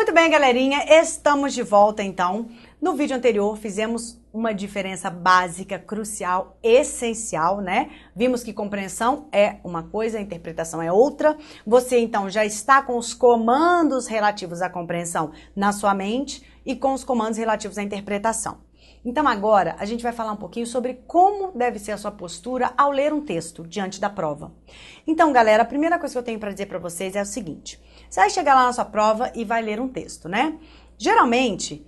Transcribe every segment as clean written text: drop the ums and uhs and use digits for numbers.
Muito bem, galerinha, estamos de volta então. No vídeo anterior fizemos uma diferença básica, crucial, essencial, né? Vimos que compreensão é uma coisa, a interpretação é outra. Você então já está com os comandos relativos à compreensão na sua mente e com os comandos relativos à interpretação. Então agora a gente vai falar um pouquinho sobre como deve ser a sua postura ao ler um texto diante da prova. Então, galera, a primeira coisa que eu tenho para dizer para vocês é o seguinte: você vai chegar lá na sua prova e vai ler um texto, né? Geralmente,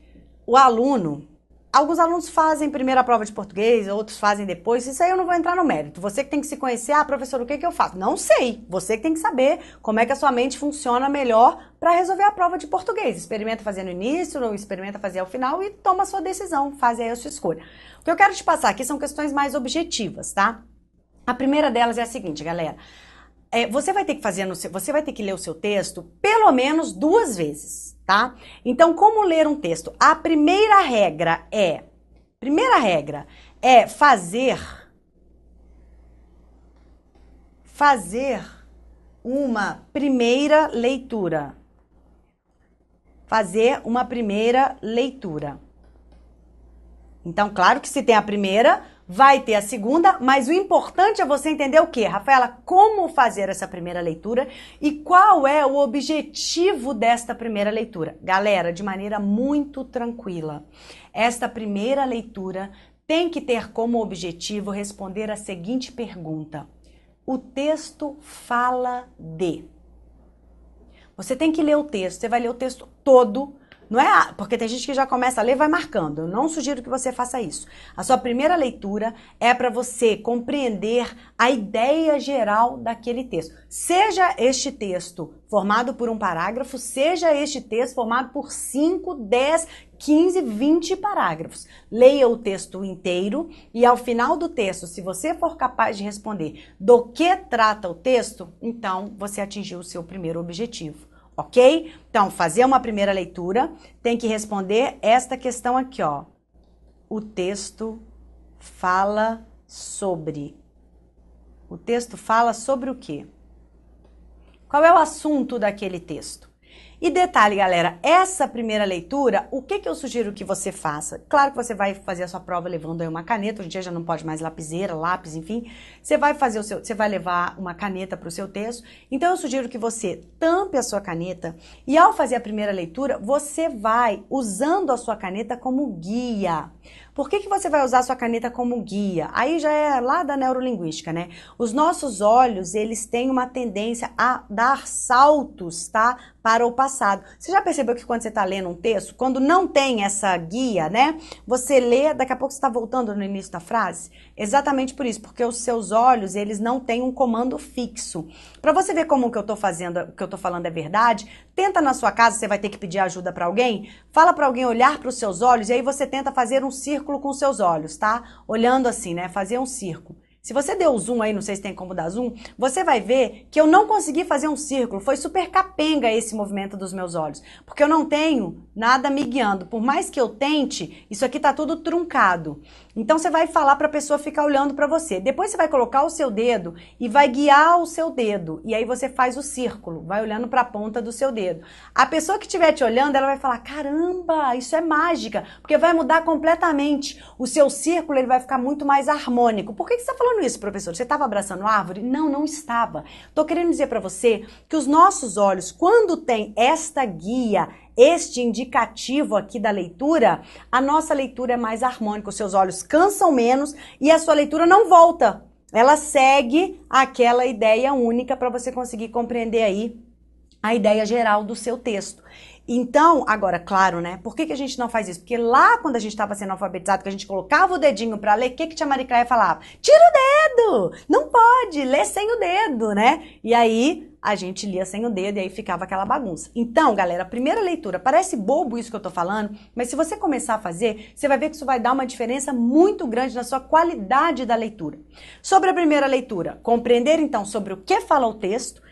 alguns alunos fazem primeiro a prova de português, outros fazem depois. Isso aí eu não vou entrar no mérito. Você que tem que se conhecer. Ah, professor, o que eu faço? Não sei. Você que tem que saber como é que a sua mente funciona melhor para resolver a prova de português. Experimenta fazer no início, ou experimenta fazer ao final e toma a sua decisão. Faz aí a sua escolha. O que eu quero te passar aqui são questões mais objetivas, tá? A primeira delas é a seguinte, galera. Você vai ter que ler o seu texto pelo menos 2 vezes, tá? Então, como ler um texto? A primeira regra é fazer uma primeira leitura. Fazer uma primeira leitura. Então, claro que se tem a primeira, vai ter a segunda, mas o importante é você entender o quê, Rafaela? Como fazer essa primeira leitura e qual é o objetivo desta primeira leitura? Galera, de maneira muito tranquila, esta primeira leitura tem que ter como objetivo responder a seguinte pergunta: o texto fala de... Você tem que ler o texto, você vai ler o texto todo. Não é? Porque tem gente que já começa a ler e vai marcando. Eu não sugiro que você faça isso. A sua primeira leitura é para você compreender a ideia geral daquele texto. Seja este texto formado por um parágrafo, seja este texto formado por 5, 10, 15, 20 parágrafos. Leia o texto inteiro e ao final do texto, se você for capaz de responder do que trata o texto, então você atingiu o seu primeiro objetivo. Ok? Então, fazer uma primeira leitura, tem que responder esta questão aqui, ó. O texto fala sobre. O texto fala sobre o quê? Qual é o assunto daquele texto? E detalhe, galera, essa primeira leitura, o que eu sugiro que você faça? Claro que você vai fazer a sua prova levando aí uma caneta, hoje em dia já não pode mais lapiseira, lápis, enfim. Você vai levar uma caneta para o seu texto. Então eu sugiro que você tampe a sua caneta e ao fazer a primeira leitura, você vai usando a sua caneta como guia. Por que você vai usar a sua caneta como guia? Aí já é lá da neurolinguística, né? Os nossos olhos, eles têm uma tendência a dar saltos, tá? Para o passado. Você já percebeu que quando você está lendo um texto, quando não tem essa guia, né? Você lê, daqui a pouco você está voltando no início da frase? Exatamente por isso, porque os seus olhos, eles não têm um comando fixo. Para você ver como o que eu tô falando é verdade, tenta na sua casa, você vai ter que pedir ajuda para alguém, fala para alguém olhar para os seus olhos e aí você tenta fazer um círculo com os seus olhos, tá? Olhando assim, né? Fazer um círculo. Se você deu zoom aí, não sei se tem como dar zoom, você vai ver que eu não consegui fazer um círculo. Foi super capenga esse movimento dos meus olhos. Porque eu não tenho nada me guiando. Por mais que eu tente, isso aqui tá tudo truncado. Então você vai falar para a pessoa ficar olhando para você. Depois você vai colocar o seu dedo e vai guiar o seu dedo. E aí você faz o círculo, vai olhando para a ponta do seu dedo. A pessoa que estiver te olhando, ela vai falar: caramba, isso é mágica. Porque vai mudar completamente. O seu círculo ele vai ficar muito mais harmônico. Por que você está falando isso, professor? Você estava abraçando árvore? Não, não estava. Tô querendo dizer para você que os nossos olhos, quando tem esta guia, este indicativo aqui da leitura, a nossa leitura é mais harmônica. Os seus olhos cansam menos e a sua leitura não volta. Ela segue aquela ideia única para você conseguir compreender aí a ideia geral do seu texto. Então, agora, claro, né? Por que a gente não faz isso? Porque lá, quando a gente estava sendo alfabetizado, que a gente colocava o dedinho para ler, o que tia Maricléia falava? Tira o dedo! Não pode! Lê sem o dedo, né? E aí, a gente lia sem o dedo e aí ficava aquela bagunça. Então, galera, a primeira leitura, parece bobo isso que eu tô falando, mas se você começar a fazer, você vai ver que isso vai dar uma diferença muito grande na sua qualidade da leitura. Sobre a primeira leitura, compreender, então, sobre o que fala o texto,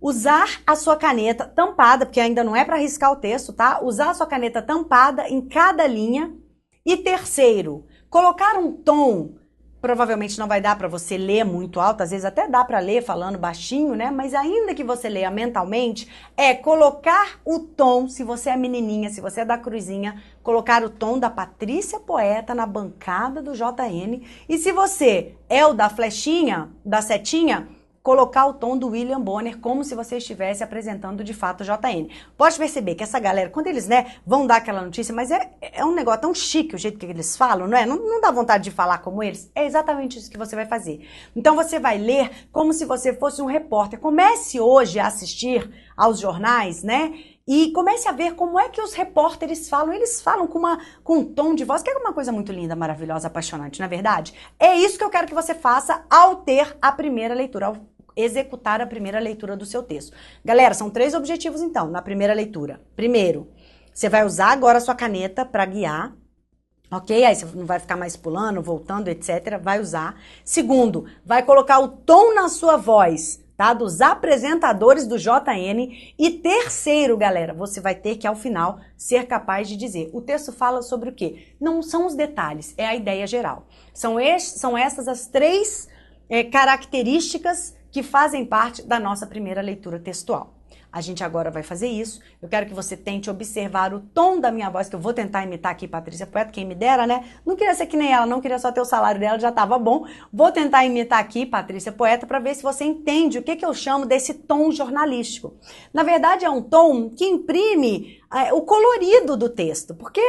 usar a sua caneta tampada, porque ainda não é para riscar o texto, tá? Usar a sua caneta tampada em cada linha. E terceiro, colocar um tom Provavelmente não vai dar para você ler muito alto, às vezes até dá para ler falando baixinho, né? Mas ainda que você leia mentalmente, é colocar o tom, se você é menininha, se você é da Cruzinha, colocar o tom da Patrícia Poeta na bancada do JN. E se você é o da flechinha, da setinha, colocar o tom do William Bonner como se você estivesse apresentando de fato o JN. Pode perceber que essa galera, quando eles, né, vão dar aquela notícia, mas é um negócio tão chique o jeito que eles falam, não é? Não dá vontade de falar como eles? É exatamente isso que você vai fazer. Então você vai ler como se você fosse um repórter. Comece hoje a assistir aos jornais, né? E comece a ver como é que os repórteres falam. Eles falam com um tom de voz, que é uma coisa muito linda, maravilhosa, apaixonante, não é verdade? É isso que eu quero que você faça ao ter a primeira leitura, ao executar a primeira leitura do seu texto. Galera, são 3 objetivos, então, na primeira leitura. Primeiro, você vai usar agora a sua caneta para guiar, ok? Aí você não vai ficar mais pulando, voltando, etc. Vai usar. Segundo, vai colocar o tom na sua voz, tá? Dos apresentadores do JN. E terceiro, galera, você vai ter que, ao final, ser capaz de dizer. O texto fala sobre o quê? Não são os detalhes, é a ideia geral. São essas as 3 características que fazem parte da nossa primeira leitura textual. A gente agora vai fazer isso. Eu quero que você tente observar o tom da minha voz, que eu vou tentar imitar aqui Patrícia Poeta, quem me dera, né? Não queria ser que nem ela, não queria só ter o salário dela, já tava bom. Vou tentar imitar aqui Patrícia Poeta para ver se você entende o que eu chamo desse tom jornalístico. Na verdade, é um tom que imprime o colorido do texto, porque...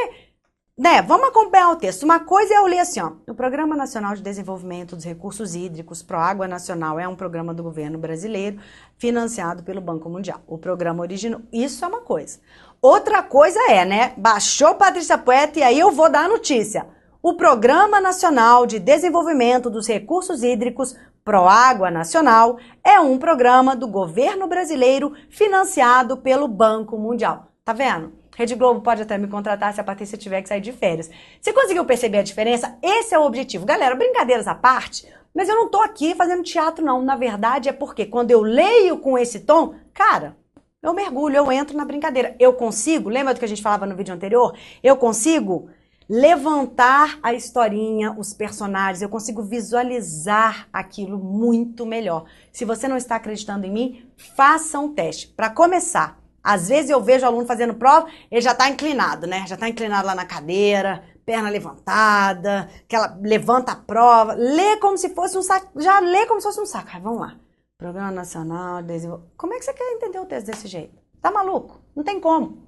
né, vamos acompanhar o texto. Uma coisa é eu ler assim, ó. O Programa Nacional de Desenvolvimento dos Recursos Hídricos, Proágua Nacional, é um programa do governo brasileiro financiado pelo Banco Mundial. O programa original, isso é uma coisa. Outra coisa é, né, baixou Patrícia Poeta e aí eu vou dar a notícia. O Programa Nacional de Desenvolvimento dos Recursos Hídricos, Proágua Nacional, é um programa do governo brasileiro financiado pelo Banco Mundial. Tá vendo? Rede Globo pode até me contratar se a Patrícia tiver que sair de férias. Você conseguiu perceber a diferença? Esse é o objetivo. Galera, brincadeiras à parte, mas eu não tô aqui fazendo teatro, não. Na verdade, é porque quando eu leio com esse tom, cara, eu mergulho, eu entro na brincadeira. Eu consigo, lembra do que a gente falava no vídeo anterior? Eu consigo levantar a historinha, os personagens, eu consigo visualizar aquilo muito melhor. Se você não está acreditando em mim, faça um teste. Para começar, às vezes eu vejo o aluno fazendo prova, ele já está inclinado, né? Já está inclinado lá na cadeira, perna levantada, que ela levanta a prova, lê como se fosse um saco, já lê como se fosse um saco. Aí, vamos lá. Programa Nacional de Desenvolvimento. Como é que você quer entender o texto desse jeito? Tá maluco? Não tem como.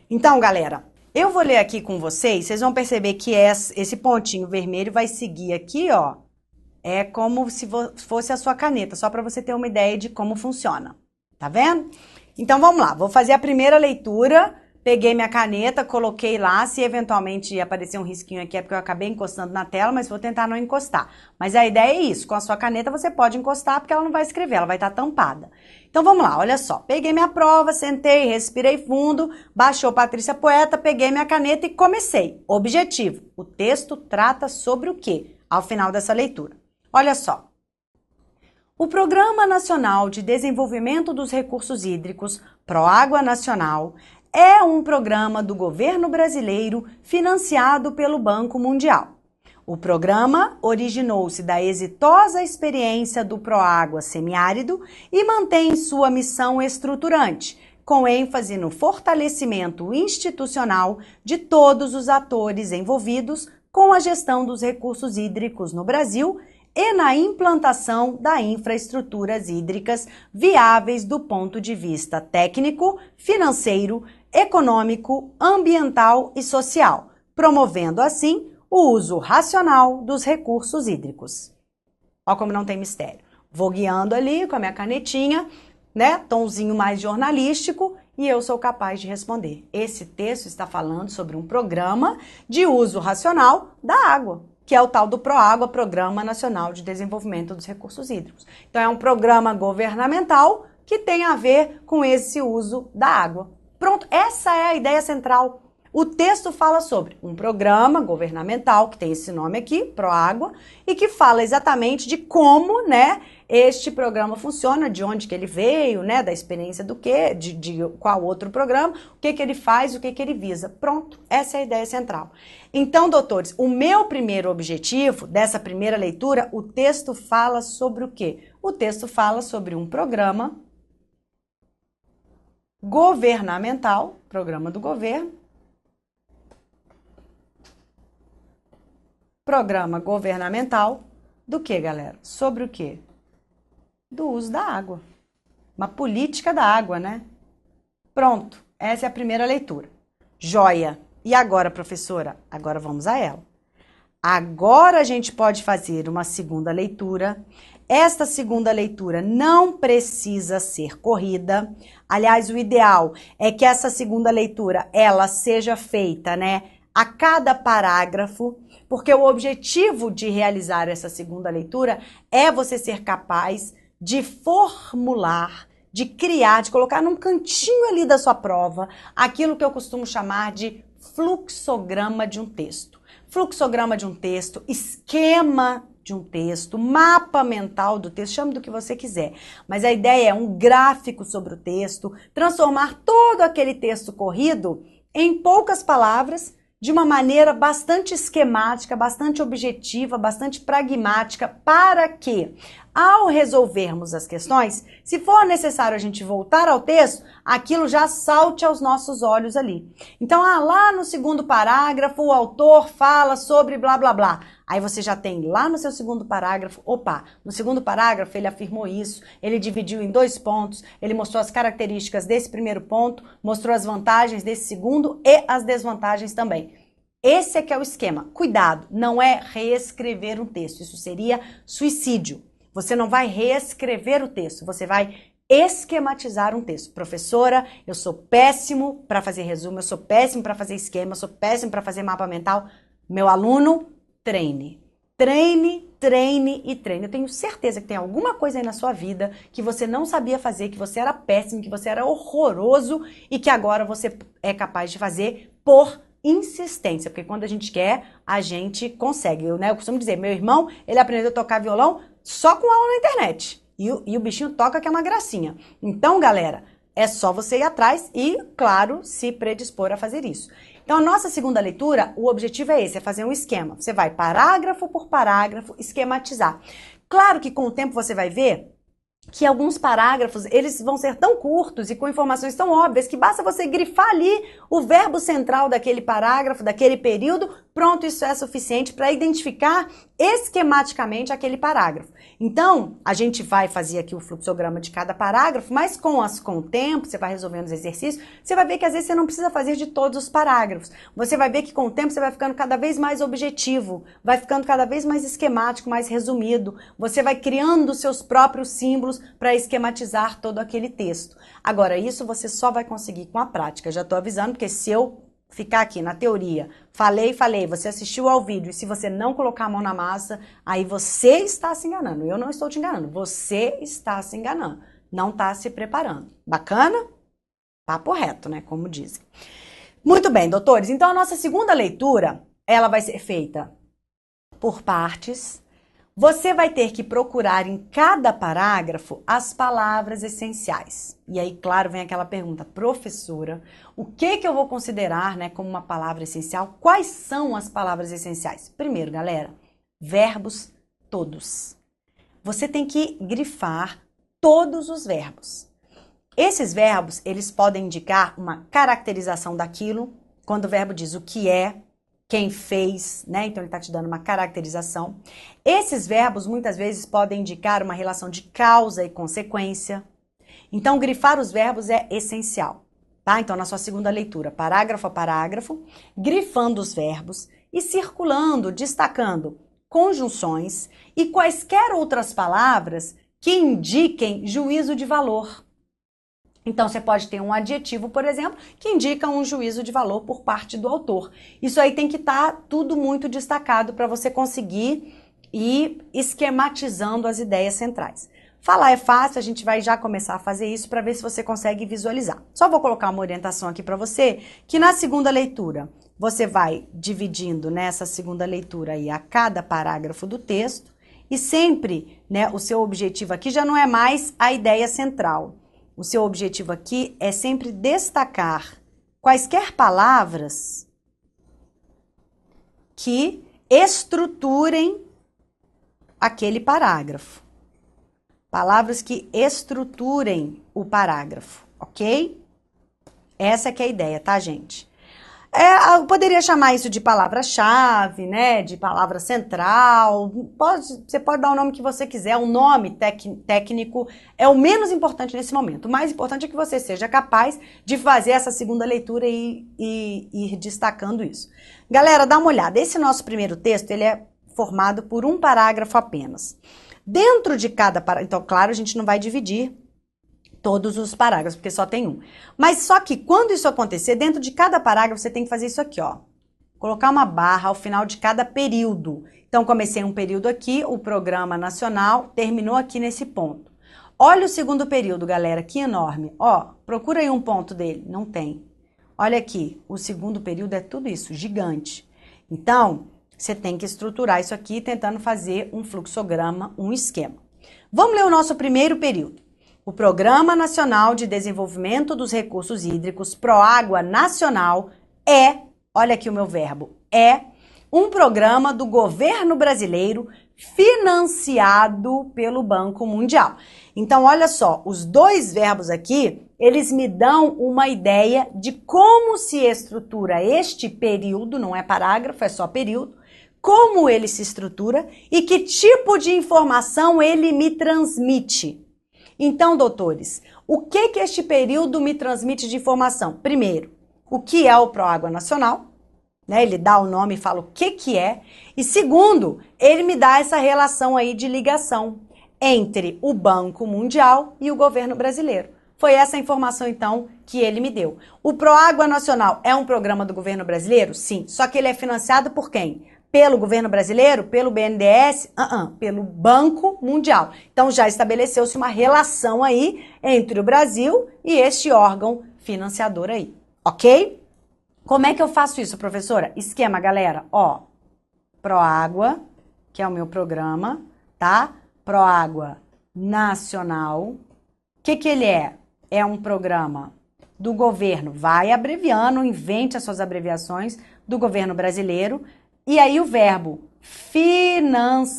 Então, galera, eu vou ler aqui com vocês vão perceber que esse pontinho vermelho vai seguir aqui, ó. É como se fosse a sua caneta, só para você ter uma ideia de como funciona. Tá vendo? Então, vamos lá. Vou fazer a primeira leitura. Peguei minha caneta, coloquei lá. Se eventualmente aparecer um risquinho aqui é porque eu acabei encostando na tela, mas vou tentar não encostar. Mas a ideia é isso. Com a sua caneta você pode encostar porque ela não vai escrever, ela vai estar tampada. Então, vamos lá. Olha só. Peguei minha prova, sentei, respirei fundo, baixou Patrícia Poeta, peguei minha caneta e comecei. Objetivo. O texto trata sobre o quê? Ao final dessa leitura. Olha só. O Programa Nacional de Desenvolvimento dos Recursos Hídricos, Proágua Nacional, é um programa do governo brasileiro financiado pelo Banco Mundial. O programa originou-se da exitosa experiência do Proágua Semiárido e mantém sua missão estruturante, com ênfase no fortalecimento institucional de todos os atores envolvidos com a gestão dos recursos hídricos no Brasil e na implantação das infraestruturas hídricas viáveis do ponto de vista técnico, financeiro, econômico, ambiental e social, promovendo assim o uso racional dos recursos hídricos. Olha como não tem mistério. Vou guiando ali com a minha canetinha, né, tomzinho mais jornalístico, e eu sou capaz de responder. Esse texto está falando sobre um programa de uso racional da água, que é o tal do PROÁGUA, Programa Nacional de Desenvolvimento dos Recursos Hídricos. Então, é um programa governamental que tem a ver com esse uso da água. Pronto, essa é a ideia central. O texto fala sobre um programa governamental, que tem esse nome aqui, Proágua, e que fala exatamente de como, né, este programa funciona, de onde que ele veio, né, da experiência do quê, de qual outro programa, o que que ele faz, o que que ele visa. Pronto, essa é a ideia central. Então, doutores, o meu primeiro objetivo dessa primeira leitura, o texto fala sobre o quê? O texto fala sobre um programa governamental, programa do governo, programa governamental do que, galera? Sobre o quê? Do uso da água. Uma política da água, né? Pronto, essa é a primeira leitura. Joia! E agora, professora? Agora vamos a ela. Agora a gente pode fazer uma segunda leitura. Esta segunda leitura não precisa ser corrida. Aliás, o ideal é que essa segunda leitura ela seja feita, né, a cada parágrafo, porque o objetivo de realizar essa segunda leitura é você ser capaz de formular, de criar, de colocar num cantinho ali da sua prova aquilo que eu costumo chamar de fluxograma de um texto. Fluxograma de um texto, esquema de um texto, mapa mental do texto, chame do que você quiser. Mas a ideia é um gráfico sobre o texto, transformar todo aquele texto corrido em poucas palavras, de uma maneira bastante esquemática, bastante objetiva, bastante pragmática, para que, ao resolvermos as questões, se for necessário a gente voltar ao texto, aquilo já salte aos nossos olhos ali. Então, lá no segundo parágrafo, o autor fala sobre blá, blá, blá. Aí você já tem lá no seu segundo parágrafo, no segundo parágrafo ele afirmou isso, ele dividiu em 2 pontos, ele mostrou as características desse primeiro ponto, mostrou as vantagens desse segundo e as desvantagens também. Esse é que é o esquema. Cuidado, não é reescrever um texto, isso seria suicídio. Você não vai reescrever o texto, você vai esquematizar um texto. Professora, eu sou péssimo para fazer resumo, eu sou péssimo para fazer esquema, eu sou péssimo para fazer mapa mental. Meu aluno, treine. Treine, treine e treine. Eu tenho certeza que tem alguma coisa aí na sua vida que você não sabia fazer, que você era péssimo, que você era horroroso e que agora você é capaz de fazer por insistência, porque quando a gente quer, a gente consegue. Eu costumo dizer, meu irmão, ele aprendeu a tocar violão só com aula na internet. E o bichinho toca que é uma gracinha. Então, galera, é só você ir atrás e, claro, se predispor a fazer isso. Então, a nossa segunda leitura, o objetivo é esse, é fazer um esquema. Você vai parágrafo por parágrafo esquematizar. Claro que com o tempo você vai ver que alguns parágrafos, eles vão ser tão curtos e com informações tão óbvias que basta você grifar ali o verbo central daquele parágrafo, daquele período, pronto, isso é suficiente para identificar esquematicamente aquele parágrafo. Então, a gente vai fazer aqui o fluxograma de cada parágrafo, mas com o tempo, você vai resolvendo os exercícios, você vai ver que às vezes você não precisa fazer de todos os parágrafos. Você vai ver que com o tempo você vai ficando cada vez mais objetivo, vai ficando cada vez mais esquemático, mais resumido. Você vai criando os seus próprios símbolos para esquematizar todo aquele texto. Agora, isso você só vai conseguir com a prática. Já estou avisando, porque se eu ficar aqui na teoria, falei, você assistiu ao vídeo, e se você não colocar a mão na massa, aí você está se enganando. Eu não estou te enganando, você está se enganando. Não está se preparando. Bacana? Papo reto, né? Como dizem. Muito bem, doutores. Então, a nossa segunda leitura, ela vai ser feita por partes. Você vai ter que procurar em cada parágrafo as palavras essenciais. E aí, claro, vem aquela pergunta, professora, o que eu vou considerar, né, como uma palavra essencial? Quais são as palavras essenciais? Primeiro, galera, verbos todos. Você tem que grifar todos os verbos. Esses verbos, eles podem indicar uma caracterização daquilo, quando o verbo diz o que é, quem fez, né? Então ele está te dando uma caracterização. Esses verbos muitas vezes podem indicar uma relação de causa e consequência. Então grifar os verbos é essencial, tá? Então na sua segunda leitura, parágrafo a parágrafo, grifando os verbos e circulando, destacando conjunções e quaisquer outras palavras que indiquem juízo de valor. Então, você pode ter um adjetivo, por exemplo, que indica um juízo de valor por parte do autor. Isso aí tem que estar tudo muito destacado para você conseguir ir esquematizando as ideias centrais. Falar é fácil, a gente vai já começar a fazer isso para ver se você consegue visualizar. Só vou colocar uma orientação aqui para você, que na segunda leitura, você vai dividindo nessa segunda leitura aí a cada parágrafo do texto, e sempre, né, o seu objetivo aqui já não é mais a ideia central. O seu objetivo aqui é sempre destacar quaisquer palavras que estruturem aquele parágrafo. Palavras que estruturem o parágrafo, ok? Essa que é a ideia, tá, gente? Eu poderia chamar isso de palavra-chave, né? De palavra central. Você pode dar o nome que você quiser. O nome técnico é o menos importante nesse momento. O mais importante é que você seja capaz de fazer essa segunda leitura e ir destacando isso. Galera, dá uma olhada. Esse nosso primeiro texto, ele é formado por um parágrafo apenas. Dentro de cada parágrafo, então, claro, a gente não vai dividir todos os parágrafos, porque só tem um. Mas só que quando isso acontecer, dentro de cada parágrafo, você tem que fazer isso aqui, ó. Colocar uma barra ao final de cada período. Então, comecei um período aqui, o Programa Nacional terminou aqui nesse ponto. Olha o segundo período, galera, que enorme. Ó, procura aí um ponto dele. Não tem. Olha aqui, o segundo período é tudo isso, gigante. Então, você tem que estruturar isso aqui, tentando fazer um fluxograma, um esquema. Vamos ler o nosso primeiro período. O Programa Nacional de Desenvolvimento dos Recursos Hídricos, Proágua Nacional, olha aqui o meu verbo, é um programa do governo brasileiro financiado pelo Banco Mundial. Então, olha só, os dois verbos aqui, eles me dão uma ideia de como se estrutura este período, não é parágrafo, é só período, como ele se estrutura e que tipo de informação ele me transmite. Então, doutores, o que este período me transmite de informação? Primeiro, o que é o Proágua Nacional, né? Ele dá o nome e fala o que é. E segundo, ele me dá essa relação aí de ligação entre o Banco Mundial e o governo brasileiro. Foi essa informação, então, que ele me deu. O Proágua Nacional é um programa do governo brasileiro? Sim. Só que ele é financiado por quem? Pelo governo brasileiro? Pelo BNDES? Pelo Banco Mundial. Então, já estabeleceu-se uma relação aí entre o Brasil e este órgão financiador aí, ok? Como é que eu faço isso, professora? Esquema, galera, ó, Proágua, que é o meu programa, tá? Proágua Nacional. O que ele é? É um programa do governo, vai abreviando, invente as suas abreviações, do governo brasileiro. E aí o verbo financiado,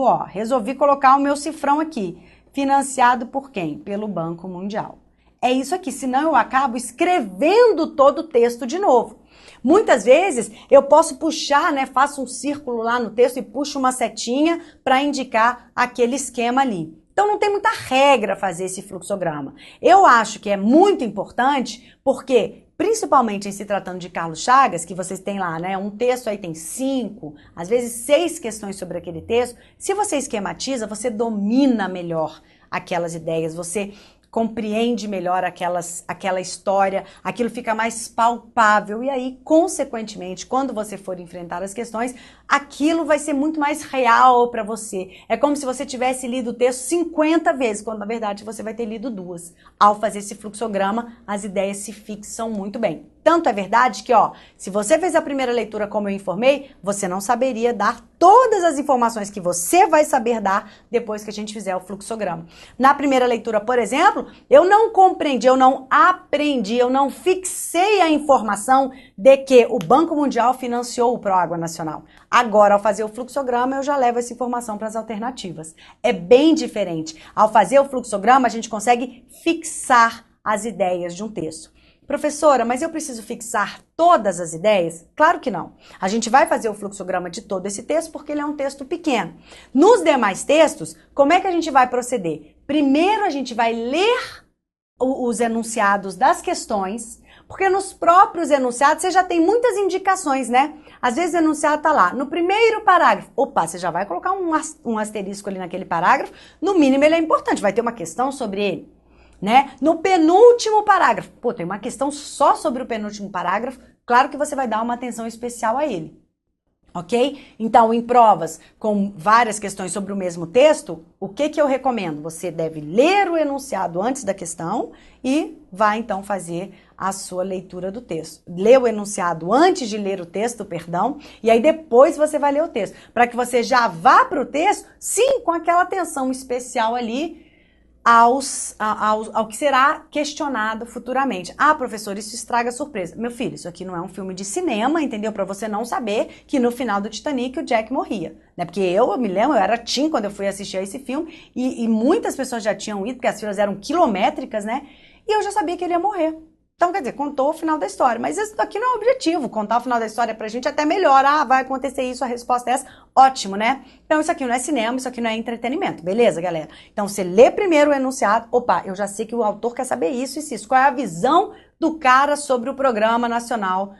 ó, resolvi colocar o meu cifrão aqui. Financiado por quem? Pelo Banco Mundial. É isso aqui, senão eu acabo escrevendo todo o texto de novo. Muitas vezes eu posso puxar, né, faço um círculo lá no texto e puxo uma setinha para indicar aquele esquema ali. Então não tem muita regra fazer esse fluxograma. Eu acho que é muito importante porque, principalmente em se tratando de Carlos Chagas, que vocês têm lá, né, um texto aí tem 5, às vezes 6 questões sobre aquele texto, se você esquematiza, você domina melhor aquelas ideias, você compreende melhor aquela história, aquilo fica mais palpável e aí, consequentemente, quando você for enfrentar as questões, aquilo vai ser muito mais real para você. É como se você tivesse lido o texto 50 vezes, quando na verdade você vai ter lido 2. Ao fazer esse fluxograma, as ideias se fixam muito bem. Tanto é verdade que, ó, se você fez a primeira leitura como eu informei, você não saberia dar todas as informações que você vai saber dar depois que a gente fizer o fluxograma. Na primeira leitura, por exemplo, eu não compreendi, eu não aprendi, eu não fixei a informação de que o Banco Mundial financiou o Proágua Nacional. Agora, ao fazer o fluxograma, eu já levo essa informação para as alternativas. É bem diferente. Ao fazer o fluxograma, a gente consegue fixar as ideias de um texto. Professora, mas eu preciso fixar todas as ideias? Claro que não. A gente vai fazer o fluxograma de todo esse texto porque ele é um texto pequeno. Nos demais textos, como é que a gente vai proceder? Primeiro, a gente vai ler os enunciados das questões, porque nos próprios enunciados você já tem muitas indicações, né? Às vezes o enunciado tá lá, no primeiro parágrafo. Opa, você já vai colocar um asterisco ali naquele parágrafo. No mínimo, ele é importante, vai ter uma questão sobre ele. Né? No penúltimo parágrafo, pô, tem uma questão só sobre o penúltimo parágrafo, claro que você vai dar uma atenção especial a ele, Ok? Então, em provas com várias questões sobre o mesmo texto, o que eu recomendo? Você deve ler o enunciado antes da questão e vai, então, fazer a sua leitura do texto. Lê o enunciado antes de ler o texto, perdão, e aí depois você vai ler o texto, para que você já vá para o texto, sim, com aquela atenção especial ali ao que será questionado futuramente. Ah, professor, isso estraga a surpresa. Meu filho, isso aqui não é um filme de cinema, entendeu? Para você não saber que no final do Titanic o Jack morria, né? Porque eu me lembro, eu era teen quando eu fui assistir a esse filme e muitas pessoas já tinham ido, porque as filas eram quilométricas, né? E eu já sabia que ele ia morrer. Então, quer dizer, contou o final da história. Mas isso daqui não é o objetivo. Contar o final da história pra gente até melhor. Ah, vai acontecer isso, a resposta é essa. Ótimo, né? Então, isso aqui não é cinema, isso aqui não é entretenimento. Beleza, galera? Então, você lê primeiro o enunciado. Opa, eu já sei que o autor quer saber isso e isso. Qual é a visão do cara sobre o Programa Nacional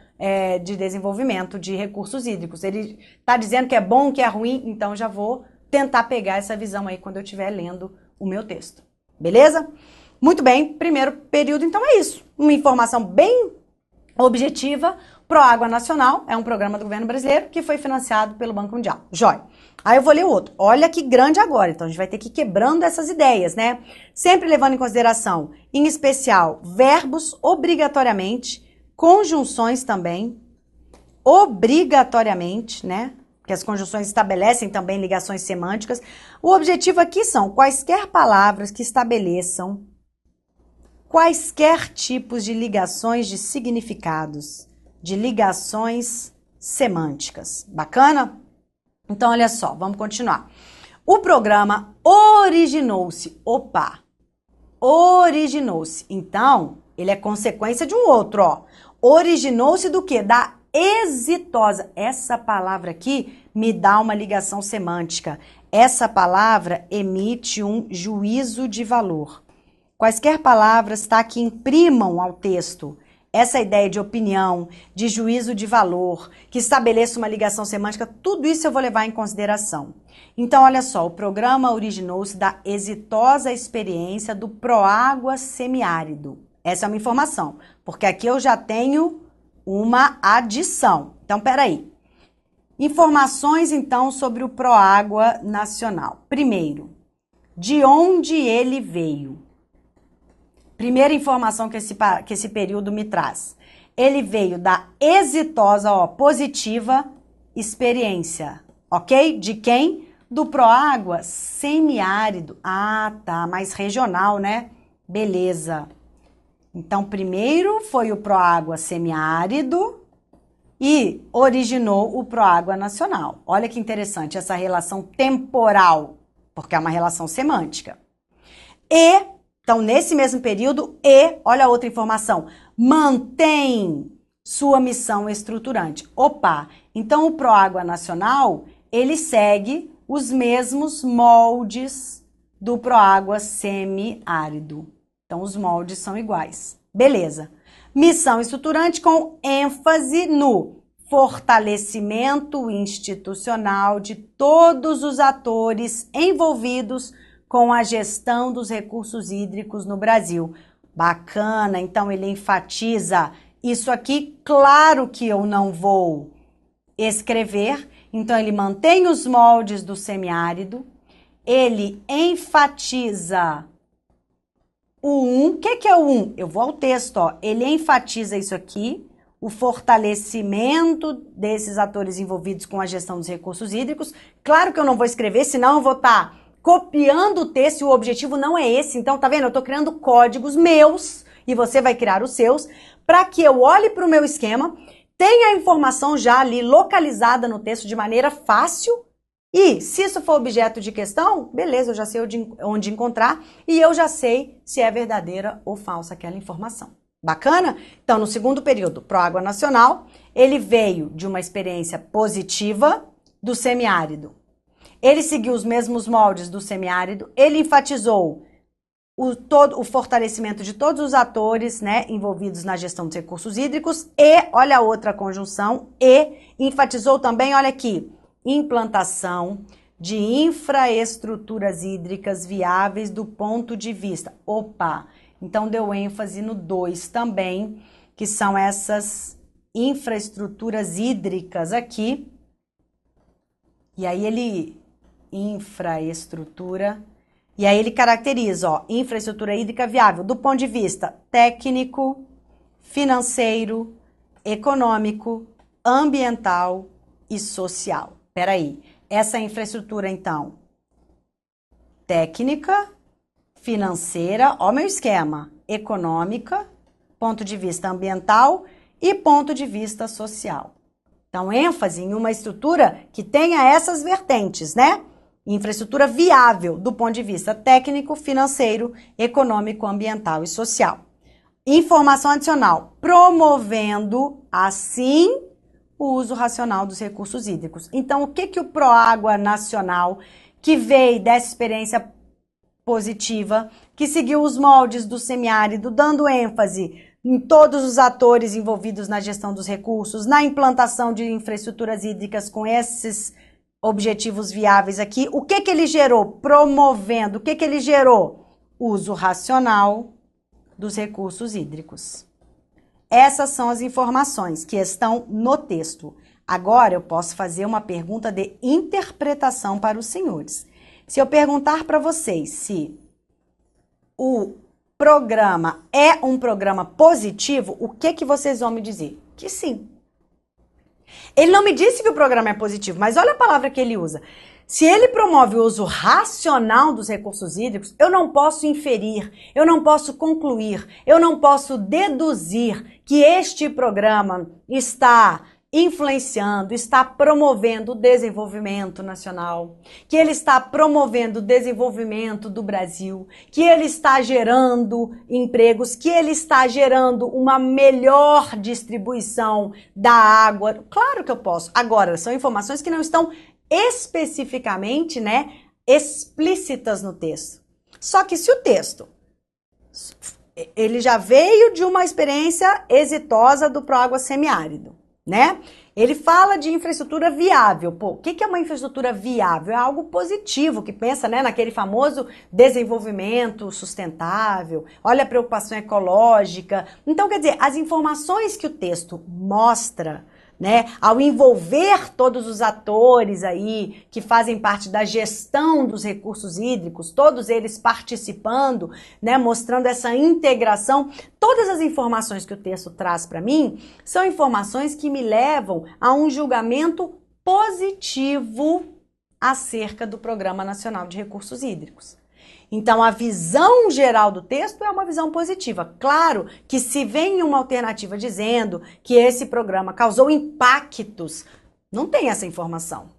de Desenvolvimento de Recursos Hídricos? Ele tá dizendo que é bom, que é ruim? Então, já vou tentar pegar essa visão aí quando eu estiver lendo o meu texto. Beleza? Muito bem, primeiro período, então é isso. Uma informação bem objetiva. Proágua Nacional é um programa do governo brasileiro que foi financiado pelo Banco Mundial. Jóia. Aí eu vou ler o outro. Olha que grande agora, então a gente vai ter que ir quebrando essas ideias, né? Sempre levando em consideração, em especial, verbos obrigatoriamente, conjunções também, obrigatoriamente, né? Que as conjunções estabelecem também ligações semânticas. O objetivo aqui são quaisquer palavras que estabeleçam quaisquer tipos de ligações de significados, de ligações semânticas. Bacana? Então, olha só, vamos continuar. O programa originou-se. Opa! Originou-se. Então, ele é consequência de um outro, ó. Originou-se do quê? Da exitosa. Essa palavra aqui me dá uma ligação semântica. Essa palavra emite um juízo de valor. Quaisquer palavras, tá, que imprimam ao texto essa ideia de opinião, de juízo de valor, que estabeleça uma ligação semântica, tudo isso eu vou levar em consideração. Então, olha só, o programa originou-se da exitosa experiência do Proágua semiárido. Essa é uma informação, porque aqui eu já tenho uma adição. Então, peraí. Informações, então, sobre o Proágua Nacional. Primeiro, de onde ele veio? Primeira informação que esse período me traz. Ele veio da exitosa, ó, positiva experiência, ok? De quem? Do Proágua semiárido. Ah, tá, mais regional, né? Beleza. Então, primeiro foi o Proágua semiárido e originou o Proágua Nacional. Olha que interessante essa relação temporal, porque é uma relação semântica. Então, nesse mesmo período, olha a outra informação, mantém sua missão estruturante. Opa, então o Proágua Nacional, ele segue os mesmos moldes do Proágua semiárido. Então, os moldes são iguais. Beleza. Missão estruturante com ênfase no fortalecimento institucional de todos os atores envolvidos com a gestão dos recursos hídricos no Brasil. Bacana, então ele enfatiza isso aqui, claro que eu não vou escrever, então ele mantém os moldes do semiárido, ele enfatiza o 1, o que é o 1? Eu vou ao texto, ó, ele enfatiza isso aqui, o fortalecimento desses atores envolvidos com a gestão dos recursos hídricos, claro que eu não vou escrever, senão eu vou estar copiando o texto e o objetivo não é esse. Então, tá vendo? Eu tô criando códigos meus e você vai criar os seus para que eu olhe para o meu esquema, tenha a informação já ali localizada no texto de maneira fácil e, se isso for objeto de questão, beleza, eu já sei onde encontrar e eu já sei se é verdadeira ou falsa aquela informação. Bacana? Então, no segundo período, Proágua Nacional, ele veio de uma experiência positiva do semiárido. Ele seguiu os mesmos moldes do semiárido, ele enfatizou o fortalecimento de todos os atores, né, envolvidos na gestão dos recursos hídricos e, olha a outra conjunção, e enfatizou também, olha aqui, implantação de infraestruturas hídricas viáveis do ponto de vista. Opa! Então deu ênfase no 2 também, que são essas infraestruturas hídricas aqui, E aí ele infraestrutura, e aí ele caracteriza, ó, infraestrutura hídrica viável do ponto de vista técnico, financeiro, econômico, ambiental e social. Peraí, essa infraestrutura então, técnica, financeira, ó meu esquema, econômica, ponto de vista ambiental e ponto de vista social. Então, ênfase em uma estrutura que tenha essas vertentes, né? Infraestrutura viável do ponto de vista técnico, financeiro, econômico, ambiental e social. Informação adicional, promovendo, assim, o uso racional dos recursos hídricos. Então, o que o Proágua Nacional, que veio dessa experiência positiva, que seguiu os moldes do semiárido, dando ênfase em todos os atores envolvidos na gestão dos recursos, na implantação de infraestruturas hídricas com esses objetivos viáveis aqui, o que ele gerou? Promovendo, o que ele gerou? Uso racional dos recursos hídricos. Essas são as informações que estão no texto. Agora eu posso fazer uma pergunta de interpretação para os senhores. Se eu perguntar para vocês se o programa é um programa positivo, o que vocês vão me dizer? Que sim. Ele não me disse que o programa é positivo, mas olha a palavra que ele usa. Se ele promove o uso racional dos recursos hídricos, eu não posso inferir, eu não posso concluir, eu não posso deduzir que este programa está influenciando, está promovendo o desenvolvimento nacional, que ele está promovendo o desenvolvimento do Brasil, que ele está gerando empregos, que ele está gerando uma melhor distribuição da água. Claro que eu posso. Agora, são informações que não estão especificamente, né, explícitas no texto. Só que se o texto ele já veio de uma experiência exitosa do Proágua semiárido, né? Ele fala de infraestrutura viável. Pô, o que é uma infraestrutura viável? É algo positivo, que pensa, né, naquele famoso desenvolvimento sustentável, olha a preocupação ecológica. Então, quer dizer, as informações que o texto mostra, né, ao envolver todos os atores aí que fazem parte da gestão dos recursos hídricos, todos eles participando, né, mostrando essa integração, todas as informações que o texto traz para mim são informações que me levam a um julgamento positivo acerca do Programa Nacional de Recursos Hídricos. Então, a visão geral do texto é uma visão positiva. Claro que se vem uma alternativa dizendo que esse programa causou impactos, não tem essa informação.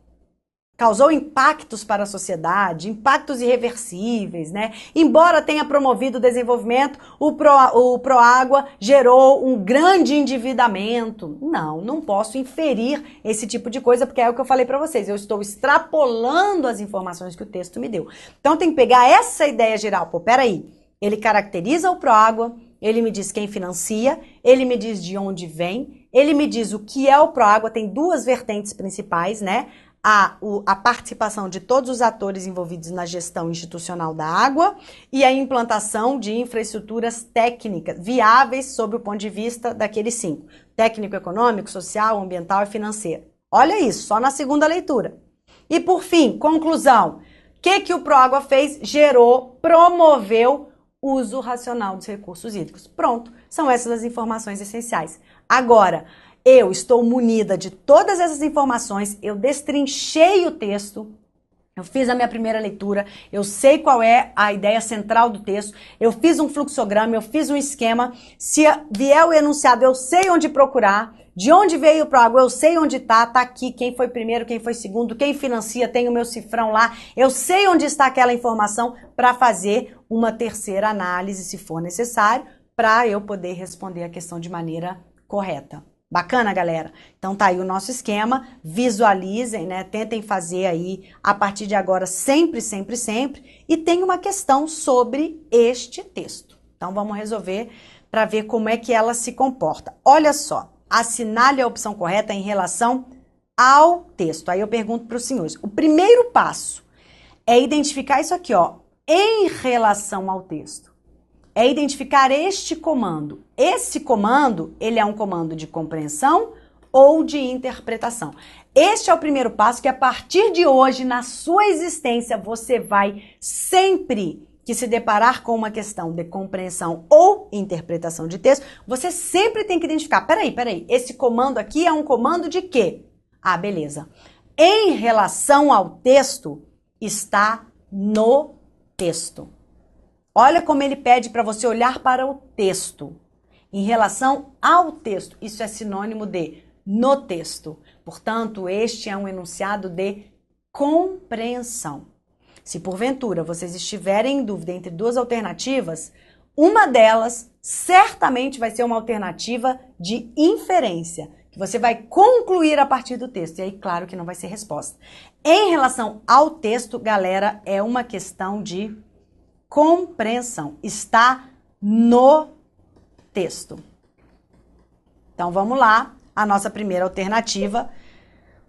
Causou impactos para a sociedade, impactos irreversíveis, né? Embora tenha promovido o desenvolvimento, o Proágua gerou um grande endividamento. Não posso inferir esse tipo de coisa, porque é o que eu falei para vocês. Eu estou extrapolando as informações que o texto me deu. Então tem que pegar essa ideia geral. Pô, peraí, ele caracteriza o Proágua, ele me diz quem financia, ele me diz de onde vem, ele me diz o que é o Proágua, tem duas vertentes principais, né? A participação de todos os atores envolvidos na gestão institucional da água e a implantação de infraestruturas técnicas viáveis sob o ponto de vista daqueles 5. Técnico, econômico, social, ambiental e financeiro. Olha isso, só na segunda leitura. E por fim, conclusão. O que o Proágua fez? Gerou, promoveu o uso racional dos recursos hídricos. Pronto, são essas as informações essenciais. Agora, eu estou munida de todas essas informações, eu destrinchei o texto, eu fiz a minha primeira leitura, eu sei qual é a ideia central do texto, eu fiz um fluxograma, eu fiz um esquema, se vier o enunciado eu sei onde procurar, de onde veio o Proágua eu sei onde tá aqui, quem foi primeiro, quem foi segundo, quem financia, tem o meu cifrão lá, eu sei onde está aquela informação para fazer uma terceira análise, se for necessário, para eu poder responder a questão de maneira correta. Bacana, galera? Então tá aí o nosso esquema, visualizem, né? Tentem fazer aí a partir de agora sempre, sempre, sempre. E tem uma questão sobre este texto. Então vamos resolver para ver como é que ela se comporta. Olha só, assinale a opção correta em relação ao texto. Aí eu pergunto para os senhores. O primeiro passo é identificar isso aqui, ó, em relação ao texto. É identificar este comando. Esse comando, ele é um comando de compreensão ou de interpretação. Este é o primeiro passo que a partir de hoje, na sua existência, você vai sempre que se deparar com uma questão de compreensão ou interpretação de texto, você sempre tem que identificar, peraí, esse comando aqui é um comando de quê? Ah, beleza. Em relação ao texto, está no texto. Olha como ele pede para você olhar para o texto. Em relação ao texto, isso é sinônimo de no texto. Portanto, este é um enunciado de compreensão. Se porventura vocês estiverem em dúvida entre duas alternativas, uma delas certamente vai ser uma alternativa de inferência, que você vai concluir a partir do texto. E aí, claro que não vai ser resposta. Em relação ao texto, galera, é uma questão de compreensão. Está no texto. Então, vamos lá. A nossa primeira alternativa.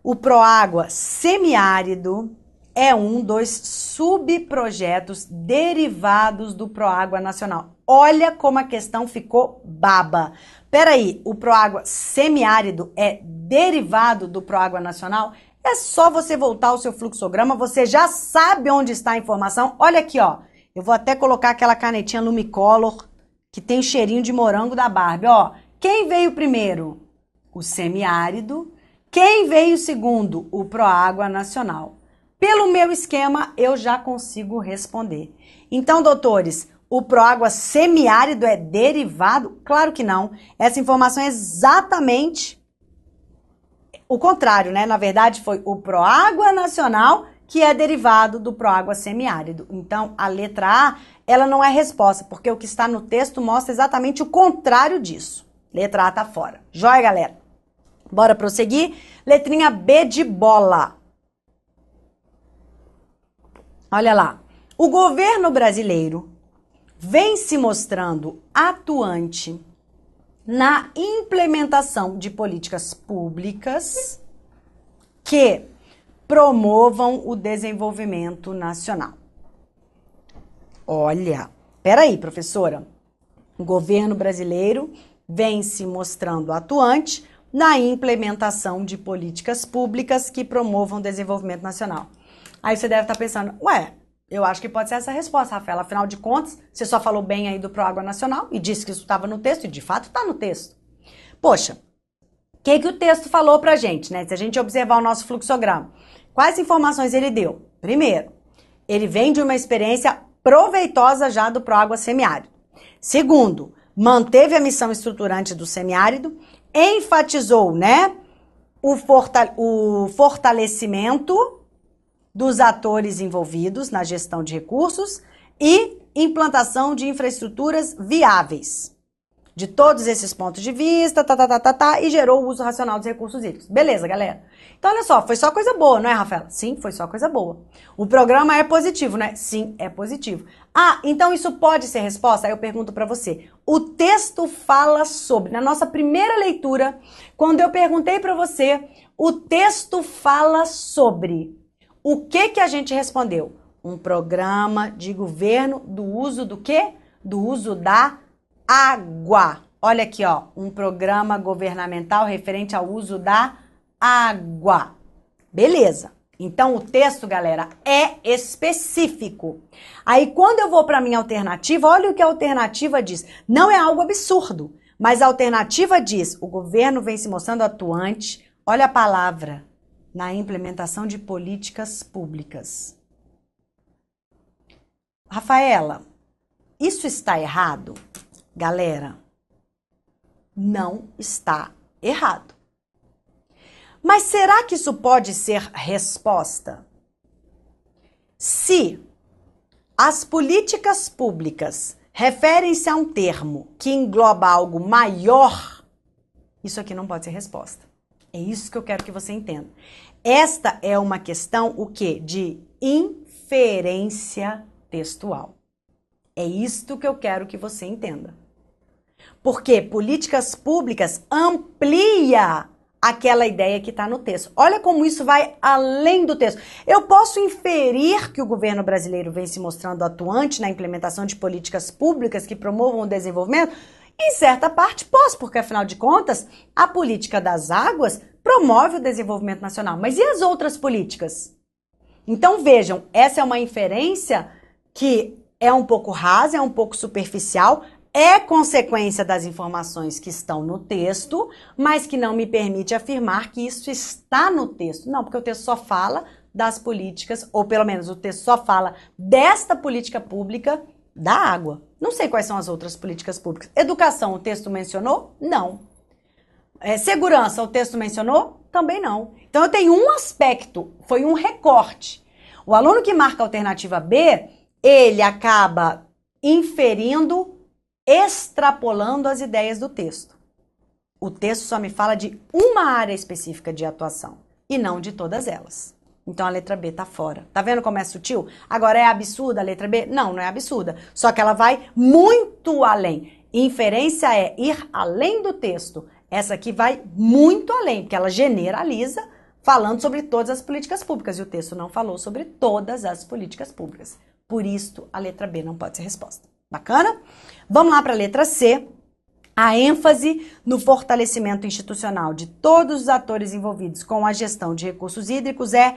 O Proágua semiárido é um dos subprojetos derivados do Proágua Nacional. Olha como a questão ficou baba. Peraí, o Proágua semiárido é derivado do Proágua Nacional? É só você voltar ao seu fluxograma, você já sabe onde está a informação. Olha aqui, ó. Eu vou até colocar aquela canetinha Lumicolor que tem cheirinho de morango da Barbie, ó. Quem veio primeiro? O semiárido. Quem veio segundo? O Proágua Nacional. Pelo meu esquema, eu já consigo responder. Então, doutores, o Proágua semiárido é derivado? Claro que não. Essa informação é exatamente o contrário, né? Na verdade, foi o Proágua Nacional que é derivado do Proágua semiárido. Então, a letra A, ela não é resposta, porque o que está no texto mostra exatamente o contrário disso. Letra A tá fora. Joia, galera? Bora prosseguir? Letrinha B de bola. Olha lá. O governo brasileiro vem se mostrando atuante na implementação de políticas públicas que promovam o desenvolvimento nacional. Olha, peraí, professora. O governo brasileiro vem se mostrando atuante na implementação de políticas públicas que promovam o desenvolvimento nacional. Aí você deve estar pensando, ué, eu acho que pode ser essa a resposta, Rafaela. Afinal de contas, você só falou bem aí do Proágua Nacional e disse que isso estava no texto, e de fato está no texto. Poxa, o que o texto falou pra gente, né? Se a gente observar o nosso fluxograma, quais informações ele deu? Primeiro, ele vem de uma experiência proveitosa já do Proágua semiárido. Segundo, manteve a missão estruturante do semiárido, enfatizou, né, o fortalecimento dos atores envolvidos na gestão de recursos e implantação de infraestruturas viáveis. De todos esses pontos de vista, e gerou o uso racional dos recursos hídricos. Beleza, galera? Então, olha só, foi só coisa boa, não é, Rafaela? Sim, foi só coisa boa. O programa é positivo, né? Sim, é positivo. Ah, então isso pode ser resposta? Aí eu pergunto pra você. O texto fala sobre, na nossa primeira leitura, quando eu perguntei pra você, o texto fala sobre. O que a gente respondeu? Um programa de governo do uso do quê? Do uso da água. Olha aqui, ó, um programa governamental referente ao uso da água. Beleza. Então, o texto, galera, é específico. Aí, quando eu vou para a minha alternativa, olha o que a alternativa diz. Não é algo absurdo, mas a alternativa diz, o governo vem se mostrando atuante, olha a palavra, na implementação de políticas públicas. Rafaela, isso está errado? Galera, não está errado. Mas será que isso pode ser resposta? Se as políticas públicas referem-se a um termo que engloba algo maior, isso aqui não pode ser resposta. É isso que eu quero que você entenda. Esta é uma questão, o quê? De inferência textual. É isto que eu quero que você entenda. Porque políticas públicas amplia aquela ideia que está no texto. Olha como isso vai além do texto. Eu posso inferir que o governo brasileiro vem se mostrando atuante na implementação de políticas públicas que promovam o desenvolvimento? Em certa parte, posso, porque afinal de contas, a política das águas promove o desenvolvimento nacional. Mas e as outras políticas? Então vejam, essa é uma inferência que é um pouco rasa, é um pouco superficial, é consequência das informações que estão no texto, mas que não me permite afirmar que isso está no texto. Não, porque o texto só fala das políticas, ou pelo menos o texto só fala desta política pública da água. Não sei quais são as outras políticas públicas. Educação, o texto mencionou? Não. Segurança, o texto mencionou? Também não. Então eu tenho um aspecto, foi um recorte. O aluno que marca a alternativa B, ele acaba inferindo, extrapolando as ideias do texto. O texto só me fala de uma área específica de atuação e não de todas elas. Então a letra B tá fora. Tá vendo como é sutil? Agora é absurda a letra B? Não, não é absurda. Só que ela vai muito além. Inferência é ir além do texto. Essa aqui vai muito além, porque ela generaliza falando sobre todas as políticas públicas. E o texto não falou sobre todas as políticas públicas. Por isso, a letra B não pode ser resposta. Bacana? Vamos lá para a letra C. A ênfase no fortalecimento institucional de todos os atores envolvidos com a gestão de recursos hídricos é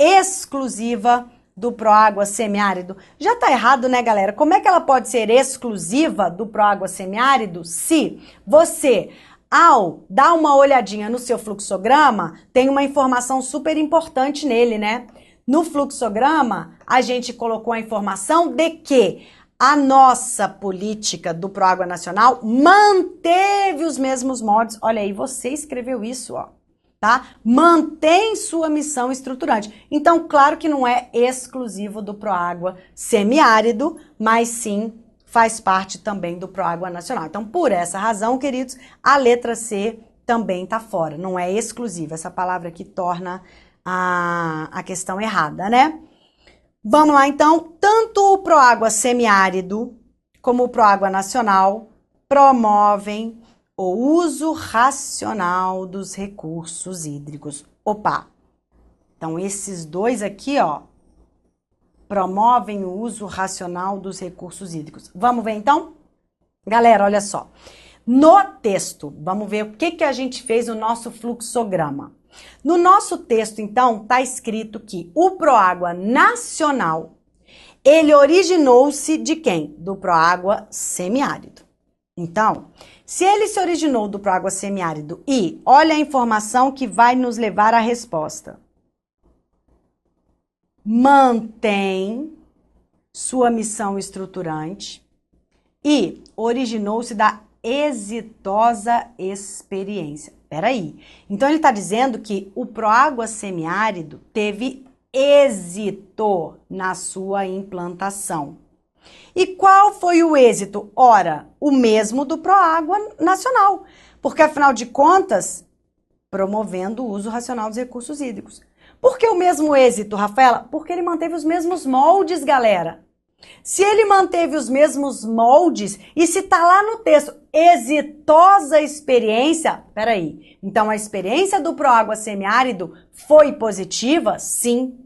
exclusiva do Proágua Semiárido. Já tá errado, né, galera? Como é que ela pode ser exclusiva do Proágua Semiárido se você, ao dar uma olhadinha no seu fluxograma, tem uma informação super importante nele, né? No fluxograma, a gente colocou a informação de que a nossa política do Proágua Nacional manteve os mesmos moldes. Olha aí, você escreveu isso, ó, tá? Mantém sua missão estruturante. Então, claro que não é exclusivo do Proágua Semiárido, mas sim faz parte também do Proágua Nacional. Então, por essa razão, queridos, a letra C também tá fora. Não é exclusiva. Essa palavra aqui torna a questão errada, né? Vamos lá, então. Tanto o Proágua Semiárido como o Proágua Nacional promovem o uso racional dos recursos hídricos. Opa! Então, esses dois aqui, ó, promovem o uso racional dos recursos hídricos. Vamos ver, então? Galera, olha só. No texto, vamos ver o que a gente fez no nosso fluxograma. No nosso texto, então, está escrito que o Proágua Nacional, ele originou-se de quem? Do Proágua Semiárido. Então, se ele se originou do Proágua Semiárido e olha a informação que vai nos levar à resposta. Mantém sua missão estruturante e originou-se da exitosa experiência. Peraí. Então, ele está dizendo que o Proágua Semiárido teve êxito na sua implantação. E qual foi o êxito? Ora, o mesmo do Proágua Nacional. Porque, afinal de contas, promovendo o uso racional dos recursos hídricos. Por que o mesmo êxito, Rafaela? Porque ele manteve os mesmos moldes, galera. Se ele manteve os mesmos moldes e se tá lá no texto, exitosa experiência, peraí, então a experiência do Proágua Semiárido foi positiva? Sim.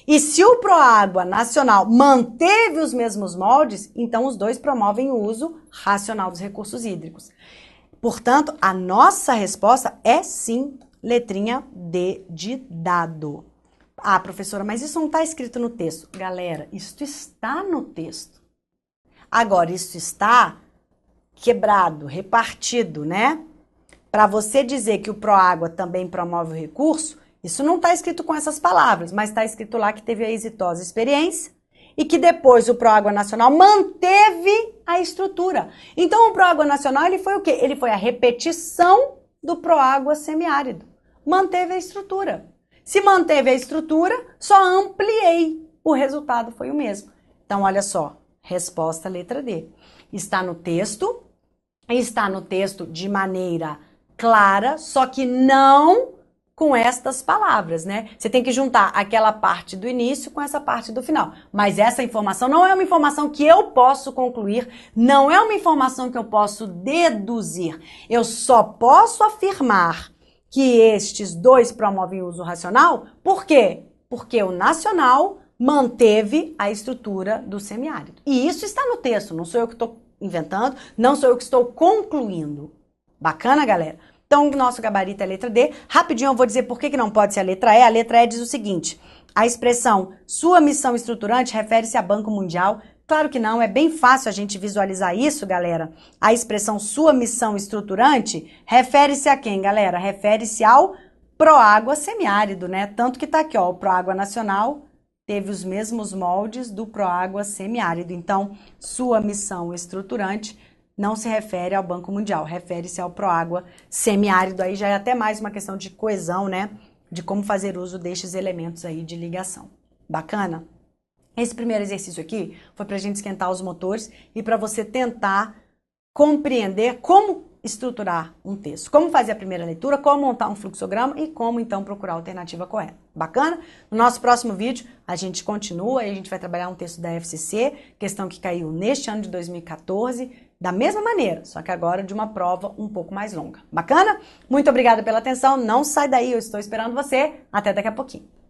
E se o Proágua Nacional manteve os mesmos moldes, então os dois promovem o uso racional dos recursos hídricos. Portanto, a nossa resposta é sim, letrinha D de dado. Ah, professora, mas isso não está escrito no texto. Galera, isso está no texto. Agora, isso está quebrado, repartido, né? Para você dizer que o Proágua também promove o recurso, isso não está escrito com essas palavras, mas está escrito lá que teve a exitosa experiência e que depois o Proágua Nacional manteve a estrutura. Então, o Proágua Nacional, ele foi o quê? Ele foi a repetição do Proágua Semiárido. Manteve a estrutura. Se manteve a estrutura, só ampliei. O resultado foi o mesmo. Então, olha só. Resposta letra D. Está no texto de maneira clara, só que não com estas palavras, né? Você tem que juntar aquela parte do início com essa parte do final. Mas essa informação não é uma informação que eu posso concluir, não é uma informação que eu posso deduzir. Eu só posso afirmar que estes dois promovem o uso racional. Por quê? Porque o nacional manteve a estrutura do semiárido. E isso está no texto, não sou eu que estou inventando, não sou eu que estou concluindo. Bacana, galera? Então, o nosso gabarito é a letra D. Rapidinho eu vou dizer por que não pode ser a letra E. A letra E diz o seguinte: a expressão sua missão estruturante refere-se a Banco Mundial. Claro que não, é bem fácil a gente visualizar isso, galera. A expressão sua missão estruturante refere-se a quem, galera? Refere-se ao Proágua semiárido, né? Tanto que tá aqui, ó, o Proágua Nacional teve os mesmos moldes do Proágua semiárido. Então, sua missão estruturante não se refere ao Banco Mundial, refere-se ao Proágua semiárido. Aí já é até mais uma questão de coesão, né? De como fazer uso destes elementos aí de ligação. Bacana? Esse primeiro exercício aqui foi para a gente esquentar os motores e para você tentar compreender como estruturar um texto, como fazer a primeira leitura, como montar um fluxograma e como então procurar a alternativa correta. Bacana? No nosso próximo vídeo a gente continua e a gente vai trabalhar um texto da FCC, questão que caiu neste ano de 2014, da mesma maneira, só que agora de uma prova um pouco mais longa. Bacana? Muito obrigada pela atenção, não sai daí, eu estou esperando você. Até daqui a pouquinho.